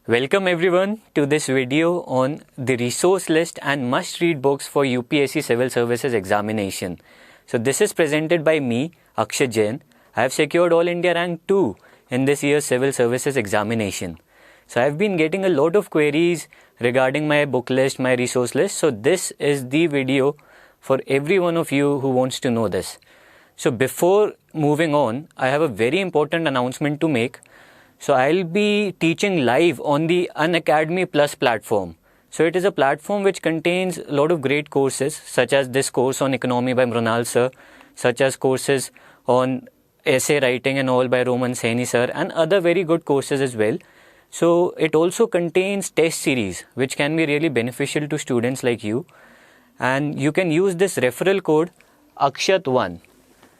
Welcome everyone to this video on the resource list and must read books for UPSC Civil Services examination. So this is presented by me, Akshat Jain. I have secured All India Rank 2 in this year's Civil Services examination. So I have been getting a lot of queries regarding my book list, my resource list. So this is the video for every one of you who wants to know this. So before moving on, I have a very important announcement to make. So I'll be teaching live on the Unacademy Plus platform. So it is a platform which contains a lot of great courses, such as this course on economy by Mrunal sir, such as courses on essay writing and all by Roman Saini sir, and other very good courses as well. So it also contains test series, which can be really beneficial to students like you. And you can use this referral code Akshat1.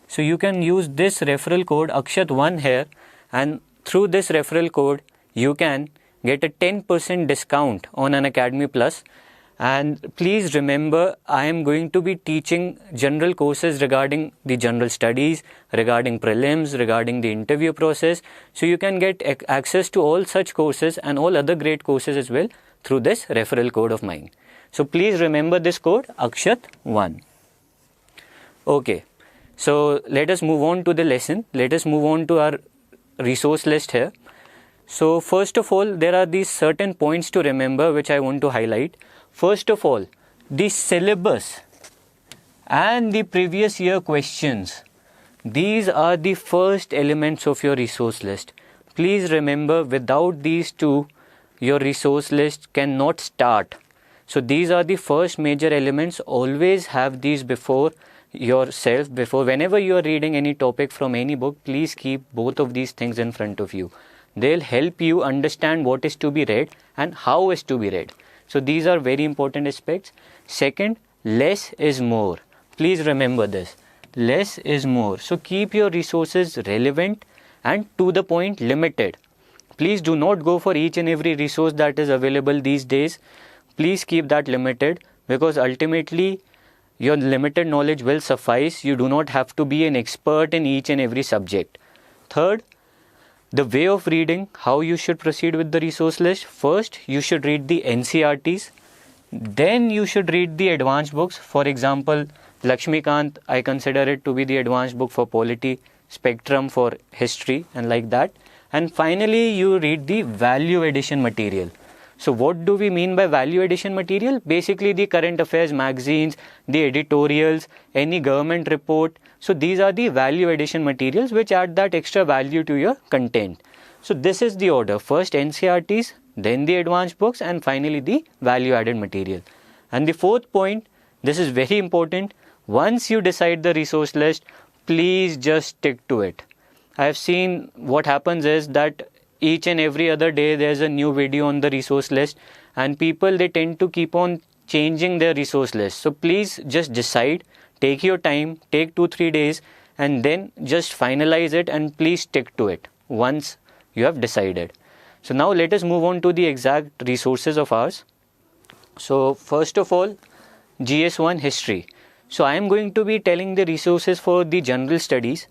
So you can use this referral code Akshat1 here, and through this referral code, you can get a 10% discount on Unacademy Plus. And please remember, I am going to be teaching general courses regarding the general studies, regarding prelims, regarding the interview process. So you can get access to all such courses and all other great courses as well through this referral code of mine. So please remember this code, Akshat1. Okay, so let us move on to the lesson. Let us move on to our resource list here. So first of all, there are these certain points to remember which I want to highlight. First of all, the syllabus and the previous year questions. These are the first elements of your resource list. Please remember, without these two, your resource list cannot start. So these are the first major elements. Always have these before yourself. Before whenever you are reading any topic from any book, please keep both of these things in front of you. They'll help you understand what is to be read and how is to be read. So these are very important aspects. Second, less is more. Please remember this. Less is more. So keep your resources relevant and to the point, limited. Please do not go for each and every resource that is available these days. Please keep that limited, because ultimately your limited knowledge will suffice. You do not have to be an expert in each and every subject. Third, the way of reading, how you should proceed with the resource list. First, you should read the NCERTs. Then you should read the advanced books. For example, Lakshmikant, I consider it to be the advanced book for polity, Spectrum for history, and like that. And finally, you read the value addition material. So what do we mean by value addition material? Basically the current affairs magazines, the editorials, any government report. So these are the value addition materials which add that extra value to your content. So this is the order. First NCERTs, then the advanced books, and finally the value added material. And the fourth point, this is very important. Once you decide the resource list, please just stick to it. I have seen what happens is that each and every other day there's a new video on the resource list, and people, they tend to keep on changing their resource list. So please just decide, take your time, take 2-3 days, and then just finalize it, and please stick to it once you have decided. So now let us move on to the exact resources of ours. So first of all, GS1 history. So I am going to be telling the resources for the general studies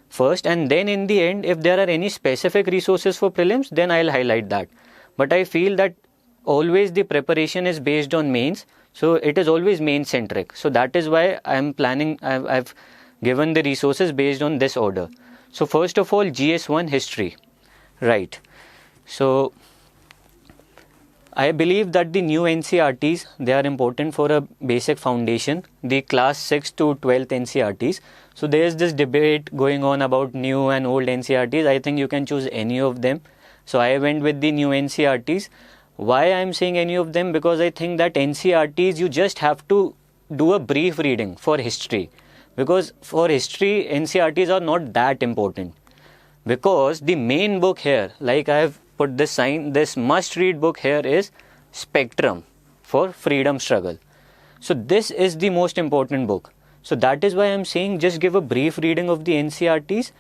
first, and then in the end, if there are any specific resources for prelims, then I'll highlight that. But I feel that always the preparation is based on mains, so it is always main centric. So that is why I'm planning, I've given the resources based on this order. So first of all, GS1 history. Right. So I believe that the new NCERTs, they are important for a basic foundation, the class 6 to 12th NCERTs. So there is this debate going on about new and old NCERTs. I think you can choose any of them. So I went with the new NCERTs. Why I am saying any of them? Because I think that NCERTs, you just have to do a brief reading for history. Because for history, NCERTs are not that important. Because the main book here, like I have put this sign, this must read book here is Spectrum for freedom struggle. So this is the most important book. So that is why I am saying just give a brief reading of the NCERTs,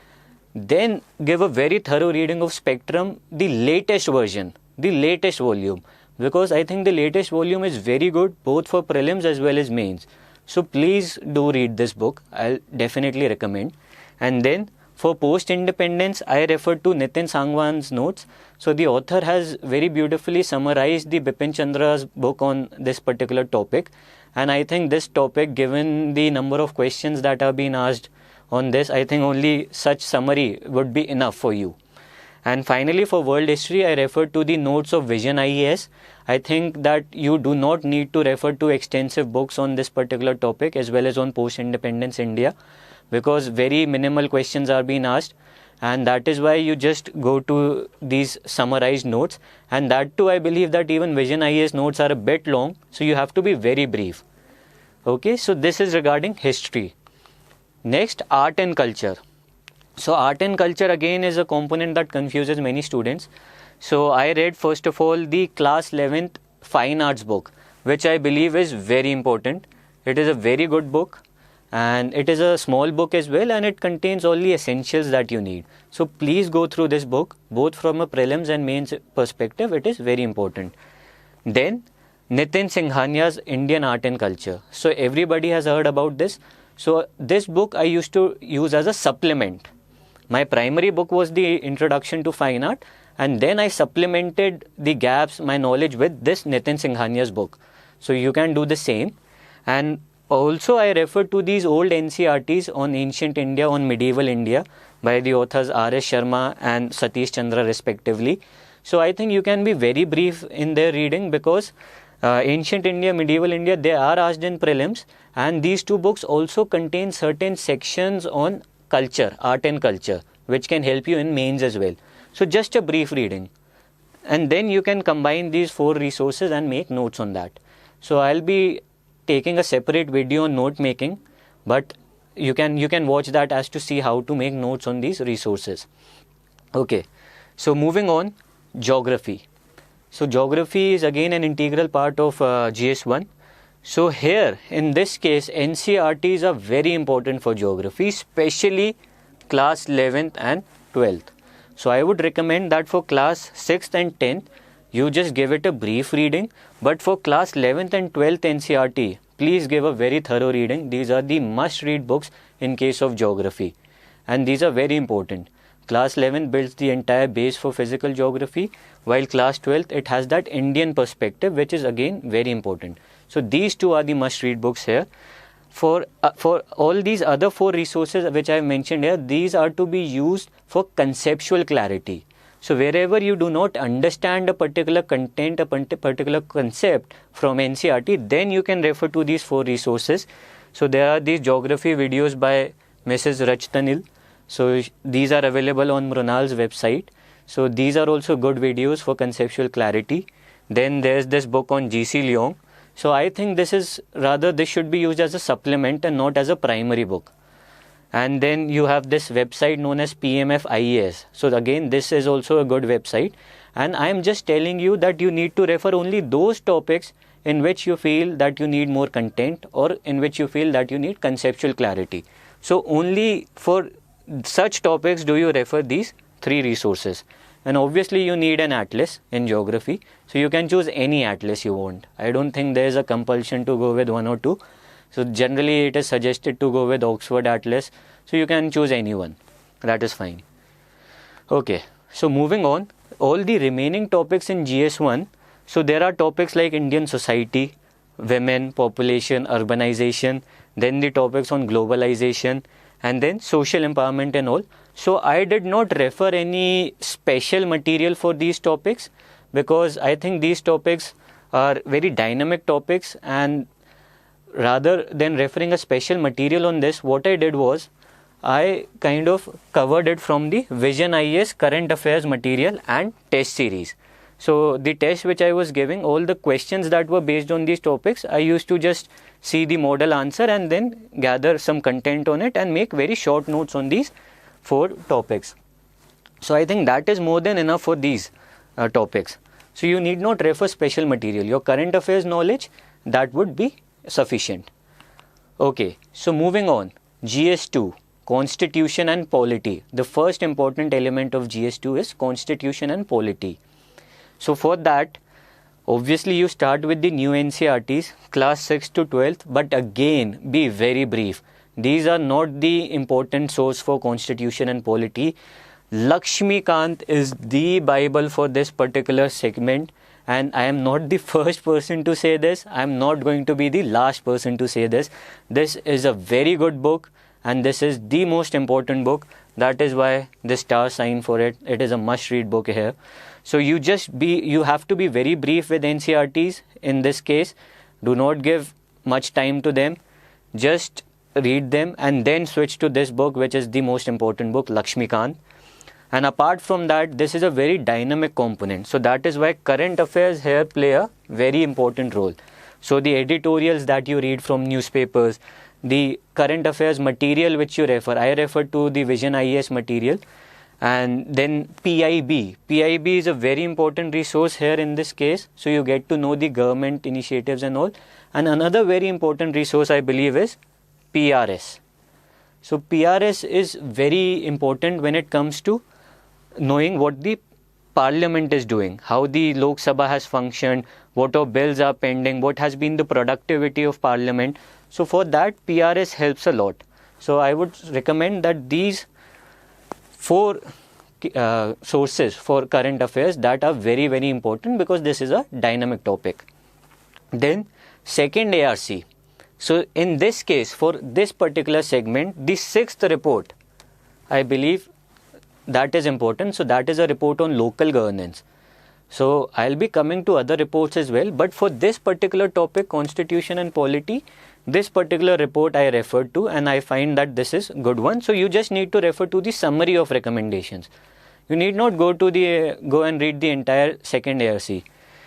then give a very thorough reading of Spectrum, the latest version, the latest volume. Because I think the latest volume is very good both for prelims as well as mains. So please do read this book. I'll definitely recommend. And then For post-independence, I refer to Nitin Sangwan's notes. So the author has very beautifully summarized the Bipin Chandra's book on this particular topic. And I think this topic, given the number of questions that are being asked on this, I think only such summary would be enough for you. And finally, for world history, I refer to the notes of Vision IAS. I think that you do not need to refer to extensive books on this particular topic as well as on post-independence India, because very minimal questions are being asked, and that is why you just go to these summarized notes. And that too, I believe that even Vision IAS notes are a bit long, so you have to be very brief. Okay, so this is regarding history. Next, art and culture. So art and culture again is a component that confuses many students. So I read first of all the class 11th fine arts book, which I believe is very important. It is a very good book, and it is a small book as well, and it contains all the essentials that you need. So please go through this book, both from a prelims and mains perspective. It is very important. Then Nitin Singhania's Indian Art and Culture. So everybody has heard about this. So this book I used to use as a supplement. My primary book was the Introduction to Fine Art, and then I supplemented the gaps, my knowledge, with this Nitin Singhania's book. So you can do the same. And also I refer to these old NCRTs on ancient India, on medieval India, by the authors R.S. Sharma and Satish Chandra respectively. So I think you can be very brief in their reading, because ancient India, medieval India, they are asked in prelims, and these two books also contain certain sections on culture, art and culture, which can help you in mains as well. So just a brief reading, and then you can combine these 4 resources and make notes on that. So I'll be taking a separate video on note making, but you can watch that as to see how to make notes on these resources. Okay, so moving on, geography. So geography is again an integral part of GS1. So here, in this case, NCRTs are very important for geography, especially class 11th and 12th. So I would recommend that for class 6th and 10th, you just give it a brief reading. But for class 11th and 12th NCRT, please give a very thorough reading. These are the must-read books in case of geography. And these are very important. Class 11 builds the entire base for physical geography, while class 12th, it has that Indian perspective, which is again very important. So these two are the must-read books here. For all these other 4 resources which I have mentioned here, these are to be used for conceptual clarity. So wherever you do not understand a particular content, a particular concept from NCRT, then you can refer to these 4 resources. So there are these geography videos by Mrs. Rajtanil. So these are available on Mrunal's website. So these are also good videos for conceptual clarity. Then there's this book on G.C. Leong. So I think this should be used as a supplement and not as a primary book. And then you have this website known as PMF IAS. So again, this is also a good website. And I am just telling you that you need to refer only those topics in which you feel that you need more content, or in which you feel that you need conceptual clarity. So only for such topics do you refer these 3 resources. And obviously you need an atlas in geography. So you can choose any atlas you want. I don't think there is a compulsion to go with 1 or 2. So generally it is suggested to go with Oxford Atlas. So you can choose anyone. That is fine. Okay. So moving on, all the remaining topics in GS1. So there are topics like Indian society, women, population, urbanization, then the topics on globalization, and then social empowerment and all. So I did not refer any special material for these topics, because I think these topics are very dynamic topics, and rather than referring a special material on this, what I did was I kind of covered it from the Vision IAS current affairs material and test series. So the test which I was giving, all the questions that were based on these topics, I used to just see the model answer and then gather some content on it and make very short notes on these 4 topics. So I think that is more than enough for these topics. So you need not refer special material. Your current affairs knowledge, that would be sufficient. Okay, so moving on, GS2, Constitution and Polity. The first important element of GS2 is Constitution and Polity. So for that, obviously you start with the new NCRTs, class 6 to 12th, but again be very brief. These are not the important source for constitution and polity. Lakshmikant is the Bible for this particular segment, and I am not the first person to say this. I am not going to be the last person to say this. This is a very good book, and this is the most important book. That is why the star sign for it. It is a must-read book here. So you have to be very brief with NCERTs in this case. Do not give much time to them. Just read them and then switch to this book, which is the most important book, Lakshmikant. And apart from that, this is a very dynamic component. So that is why current affairs here play a very important role. So the editorials that you read from newspapers, the current affairs material which you refer, I refer to the Vision IAS material. And then PIB. PIB is a very important resource here in this case. So you get to know the government initiatives and all. And another very important resource I believe is PRS. So PRS is very important when it comes to knowing what the parliament is doing, how the Lok Sabha has functioned, what all bills are pending, what has been the productivity of parliament. So for that, PRS helps a lot. So I would recommend that these 4 sources for current affairs that are very, very important, because this is a dynamic topic. Then second ARC. So in this case, for this particular segment, the 6th report, I believe that is important. So that is a report on local governance. So I'll be coming to other reports as well. But for this particular topic, constitution and polity, this particular report I referred to, and I find that this is a good one. So you just need to refer to the summary of recommendations. You need not go and read the entire second ARC.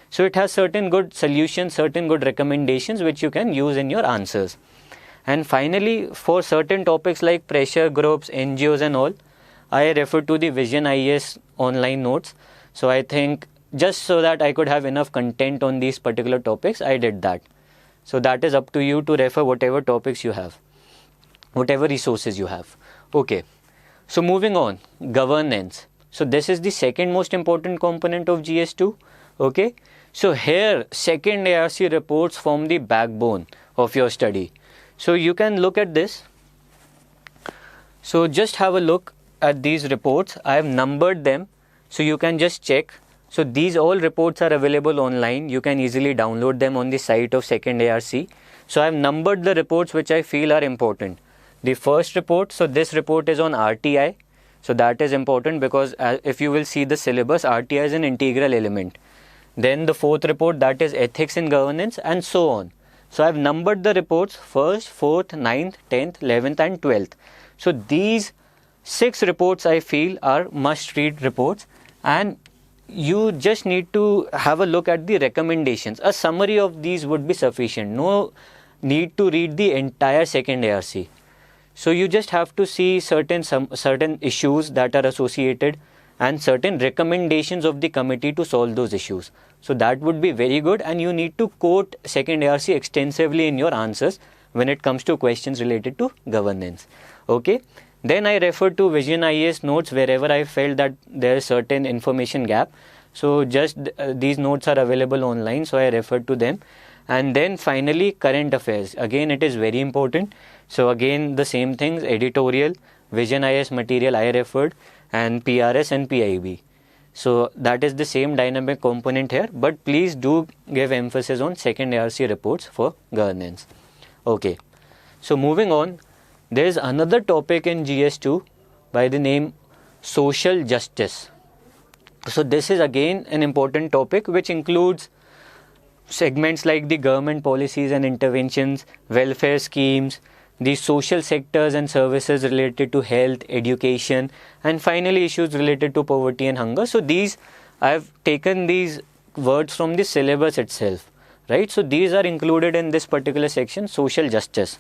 So it has certain good solutions, certain good recommendations which you can use in your answers. And finally, for certain topics like pressure groups, NGOs and all, I refer to the Vision IAS online notes. So I think just so that I could have enough content on these particular topics, I did that. So that is up to you to refer whatever topics you have, whatever resources you have. Okay. So moving on, governance. So this is the second most important component of GS2. Okay. So here, second ARC reports form the backbone of your study. So you can look at this. So just have a look at these reports. I have numbered them, so you can just check. So these all reports are available online. You can easily download them on the site of second ARC. So I have numbered the reports which I feel are important. The first report, so this report is on RTI. So that is important because if you will see the syllabus, RTI is an integral element. Then the fourth report, that is ethics in governance, and so on. So I have numbered the reports 1st, 4th, 9th, 10th, 11th and 12th. So these 6 reports I feel are must read reports, and you just need to have a look at the recommendations. A summary of these would be sufficient. No need to read the entire second ARC. So you just have to see certain issues that are associated and certain recommendations of the committee to solve those issues. So that would be very good, and you need to quote second ARC extensively in your answers when it comes to questions related to governance. Okay. Then I refer to Vision IAS notes wherever I felt that there is certain information gap. So just these notes are available online, so I refer to them. And then finally, current affairs. Again, it is very important. So again, the same things, editorial, Vision IAS material I referred, and PRS and PIB. So that is the same dynamic component here, but please do give emphasis on second ARC reports for governance. Okay. So moving on, there is another topic in GS2 by the name social justice. So this is again an important topic which includes segments like the government policies and interventions, welfare schemes, the social sectors and services related to health, education, and finally issues related to poverty and hunger. So these, I have taken these words from the syllabus itself, right? So these are included in this particular section, social justice.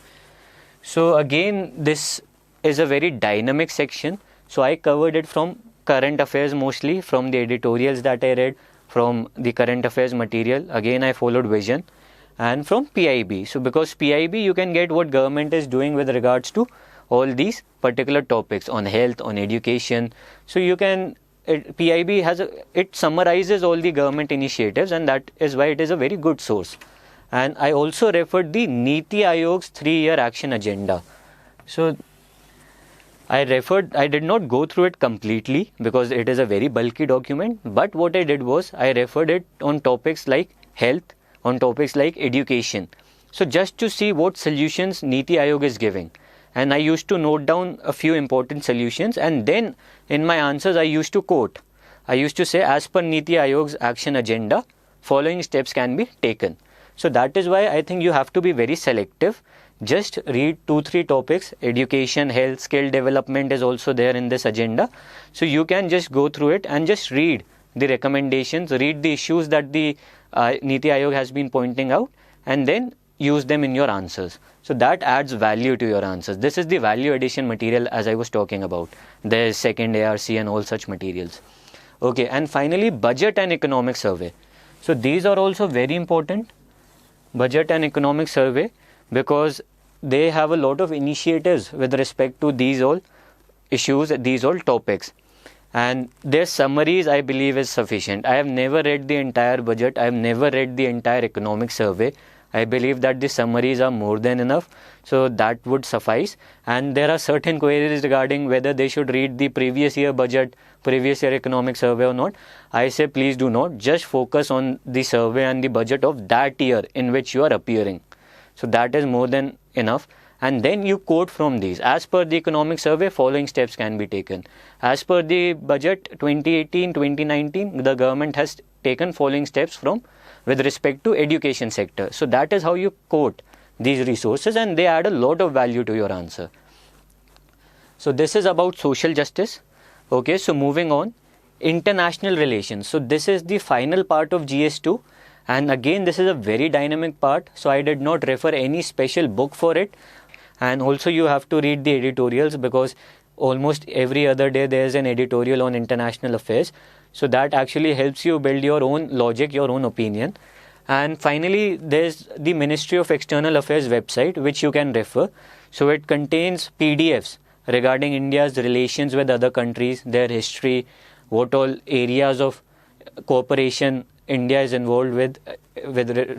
So again, this is a very dynamic section. So I covered it from current affairs mostly, from the editorials that I read, from the current affairs material. Again, I followed Vision, and from PIB. So because PIB, you can get what government is doing with regards to all these particular topics on health, on education. So you can, PIB it summarizes all the government initiatives, and that is why it is a very good source. And I also referred the Niti Aayog's 3-year action agenda. So I did not go through it completely because it is a very bulky document, but what I did was I referred it on topics like health, on topics like education. So just to see what solutions Niti Aayog is giving. And I used to note down a few important solutions, and then in my answers I used to quote. I used to say, as per Niti Aayog's action agenda, following steps can be taken. So that is why I think you have to be very selective. Just read 2-3 topics. Education, health, skill development is also there in this agenda. So you can just go through it and just read the recommendations, read the issues that the Niti Aayog has been pointing out, and then use them in your answers. So that adds value to your answers. This is the value addition material as I was talking about. There's second ARC and all such materials. Okay, and finally budget and economic survey. So these are also very important, budget and economic survey, because they have a lot of initiatives with respect to these all issues, these all topics. And their summaries, I believe, is sufficient. I have never read the entire budget. I have never read the entire economic survey. I believe that the summaries are more than enough. So that would suffice. And there are certain queries regarding whether they should read the previous year budget, previous year economic survey or not. I say please do not. Just focus on the survey and the budget of that year in which you are appearing. So that is more than enough. And then you quote from these. As per the economic survey, following steps can be taken. As per the budget 2018-2019, the government has taken following steps from with respect to education sector. So that is how you quote these resources, and they add a lot of value to your answer. So this is about social justice. Okay, so moving on, international relations. So this is the final part of GS2. And again, this is a very dynamic part, so I did not refer any special book for it. And also you have to read the editorials, because almost every other day there is an editorial on international affairs. So that actually helps you build your own logic, your own opinion. And finally, there's the Ministry of External Affairs website, which you can refer. So it contains PDFs regarding India's relations with other countries, their history, what all areas of cooperation India is involved with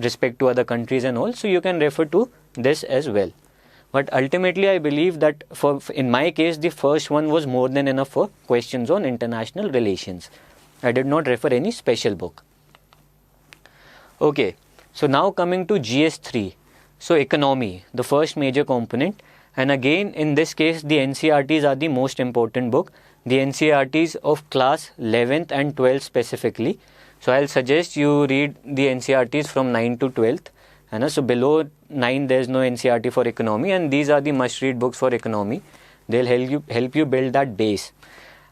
respect to other countries and all. So you can refer to this as well. But ultimately, I believe that in my case, the first one was more than enough for questions on international relations. I did not refer any special book. Okay, so now coming to GS3. So economy, the first major component. And again, in this case, the NCERTs are the most important book. The NCERTs of class 11th and 12th specifically. So I'll suggest you read the NCERTs from 9 to 12th. And so below 9 there is no NCERT for economy, and these are the must read books for economy. They'll help you build that base.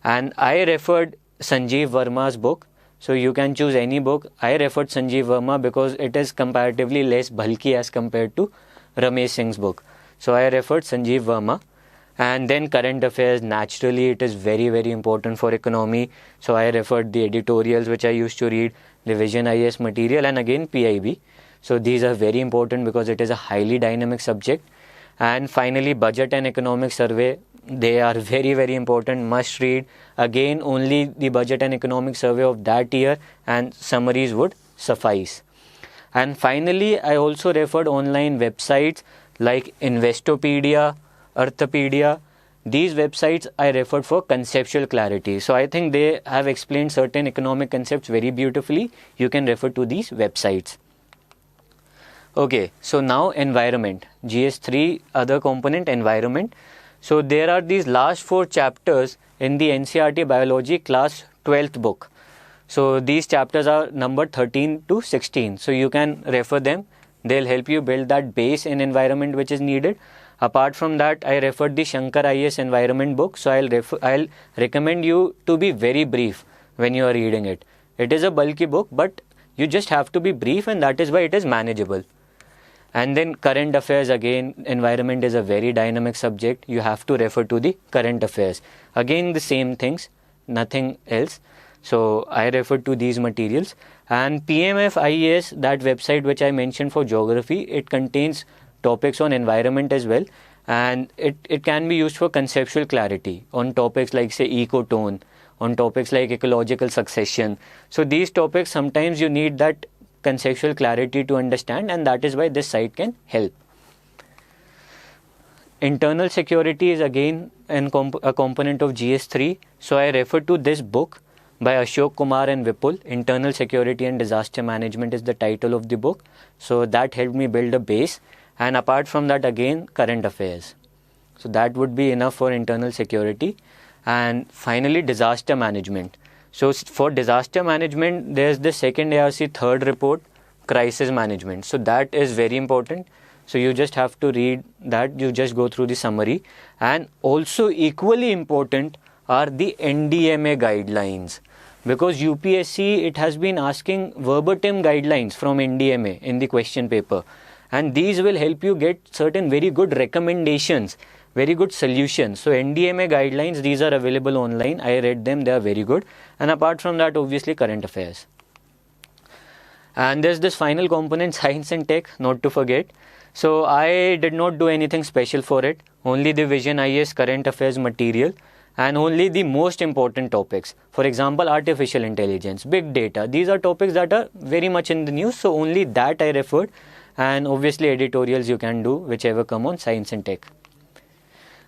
And I referred Sanjeev Verma's book. So you can choose any book. I referred Sanjeev Verma because it is comparatively less bulky as compared to Ramesh Singh's book. So I referred Sanjeev Verma. And then current affairs, naturally it is very, very important for economy. So I referred the editorials which I used to read, the Vision IAS material, and again PIB. So these are very important because it is a highly dynamic subject. And finally, budget and economic survey, they are very, very important, must read. Again, only the budget and economic survey of that year and summaries would suffice. And finally, I also referred online websites like Investopedia, Arthopedia. These websites I referred for conceptual clarity. So I think they have explained certain economic concepts very beautifully. You can refer to these websites. Okay, so now environment. GS3, other component, environment. So there are these last 4 chapters in the NCERT Biology class 12th book. So these chapters are numbered 13 to 16. So you can refer them. They'll help you build that base in environment which is needed. Apart from that, I referred the Shankar IAS environment book. So I'll recommend you to be very brief when you are reading it. It is a bulky book, but you just have to be brief, and that is why it is manageable. And then current affairs, again, environment is a very dynamic subject. You have to refer to the current affairs. Again, the same things, nothing else. So I referred to these materials. And PMF IAS, that website which I mentioned for geography, it contains topics on environment as well. And it can be used for conceptual clarity on topics like, say, ecotone, on topics like ecological succession. So these topics, sometimes you need that conceptual clarity to understand, and that is why this site can help. internal security is again a component of GS3. So I refer to this book by Ashok Kumar and Vipul. Internal Security and Disaster Management is the title of the book. So that helped me build a base. And apart from that, again, current affairs. So that would be enough for internal security. And finally, disaster management. So for disaster management, there's the second ARC third report, crisis management. So that is very important. So you just have to read that. You just go through the summary. And also equally important are the NDMA guidelines. Because UPSC, it has been asking verbatim guidelines from NDMA in the question paper. And these will help you get certain very good recommendations, very good solutions. So NDMA guidelines, these are available online. I read them, they are very good. And apart from that, obviously current affairs. And there's this final component, science and tech, not to forget. So I did not do anything special for it. Only the Vision IAS current affairs material and only the most important topics. For example, artificial intelligence, big data. These are topics that are very much in the news. So only that I referred. And obviously editorials you can do whichever come on science and tech.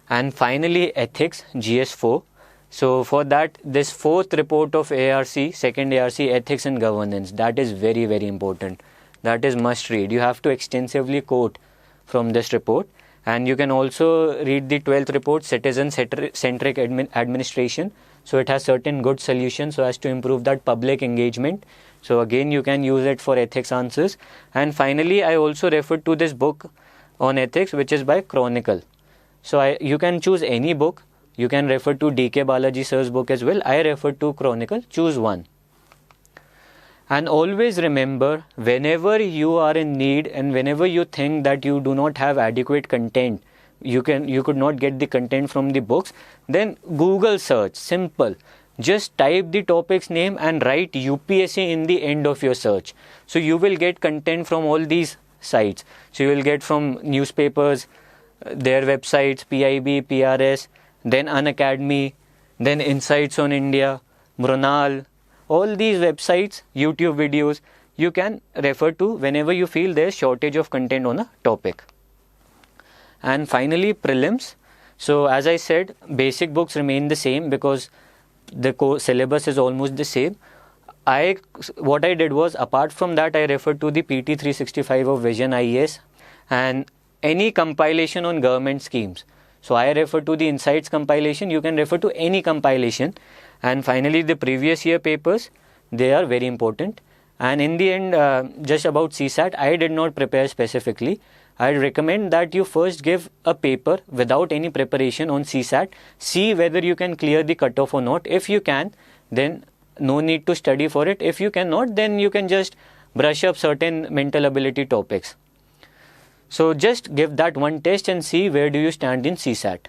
And finally ethics, GS4. So for that, this fourth report of ARC, second ARC, ethics and governance, that is very, very important. That is must read. You have to extensively quote from this report. And you can also read the 12th report, citizen-centric administration. So it has certain good solutions so as to improve that public engagement. So again, you can use it for ethics answers. And finally, I also referred to this book on ethics, which is by Chronicle. So you can choose any book. You can refer to D.K. Balaji sir's book as well. I referred to Chronicle. Choose one. And always remember, whenever you are in need and whenever you think that you do not have adequate content, you could not get the content from the books, then Google search, simple. Just type the topic's name and write UPSC in the end of your search. So you will get content from all these sites. So you will get from newspapers, their websites, PIB, PRS, then Unacademy, then Insights on India, Mrunal, all these websites, YouTube videos, you can refer to whenever you feel there's shortage of content on a topic. And finally, prelims. So as I said, basic books remain the same because the syllabus is almost the same. What I did was, apart from that, I referred to the PT 365 of Vision IAS and any compilation on government schemes. So I refer to the Insights compilation. You can refer to any compilation. And finally, the previous year papers, they are very important. And in the end, just about CSAT, I did not prepare specifically. I recommend that you first give a paper without any preparation on CSAT. See whether you can clear the cutoff or not. If you can, then no need to study for it. If you cannot, then you can just brush up certain mental ability topics. So just give that one test and see where do you stand in CSAT.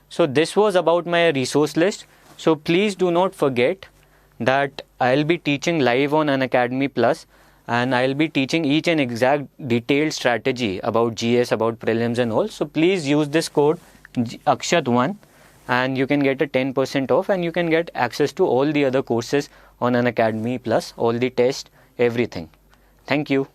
So this was about my resource list. So please do not forget that I'll be teaching live on Unacademy Plus, and I'll be teaching each and exact detailed strategy about GS, about prelims and all. So please use this code Akshat1 and you can get a 10% off and you can get access to all the other courses on Unacademy Plus, all the tests, everything. Thank you.